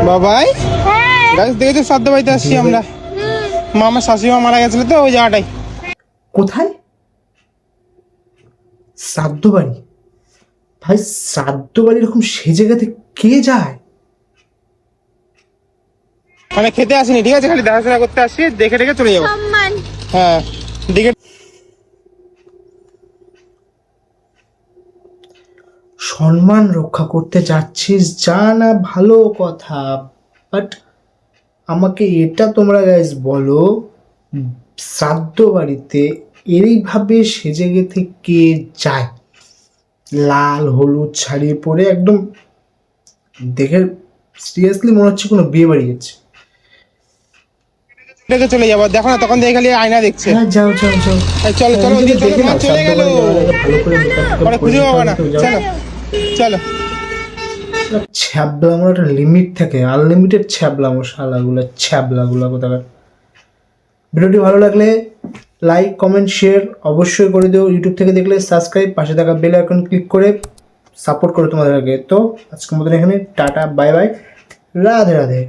বাবাই গাছ দেখে তো শ্রাদ্ধ বাড়িতে আসছি আমরা। আমার শাশুড়িমা মারা গেছিল তো ওই জায়গাটাই। কোথায়? শ্রাদ্ধ বাড়ি? ভাই শ্রাদ্ধ বাড়ি এরকম সেজে গেতে কে যায়? মানে খেতে আসিনি, ঠিক আছে, খালি দেখাশোনা করতে আসছি, দেখে দেখে চলে যাবো। হ্যাঁ দেখে। সম্মান রক্ষা করতে যাচ্ছিস, যা না ভালো কথা, বাট আমাকে এটা তোমরা গাইস বলো, শ্রাদ্ধ বাড়িতে এইভাবে সেজে গেতে কে যায়? লাল হলুদ শাড়ি পরে একদম দেখে সিরিয়াসলি মনে হচ্ছে কোনো বিয়ে বাড়ি যাচ্ছে। দেখে চলে যাবো, দেখো না তখন দেখে খালি আয়না দেখছে। হ্যাঁ যাও যাও যাও, চলো চলো ওদিকে চলো, দেখে মা নাও, চলে শ্রাদ্ধ গেল। বাড়ি যাওয়ার আগে ভালো করে মেকআপ পরে খুঁজে পাবো না, যাও। চলো চলো। ছ্যাবলামোর একটা লিমিট থাকে, আনলিমিটেড ছ্যাবলামো, শালাগুলো ছ্যাবলাগুলো কোথাকার। ভিডিওটি ভালো লাগলে লাইক কমেন্ট শেয়ার অবশ্যই করে দিও। ইউটিউব থেকে দেখলে সাবস্ক্রাইব, পাশে থাকা বেল আইকন ক্লিক করে সাপোর্ট করো তোমাদেরকে। তো আজকের মতন এখানে tata, bye bye, Radhe Radhe.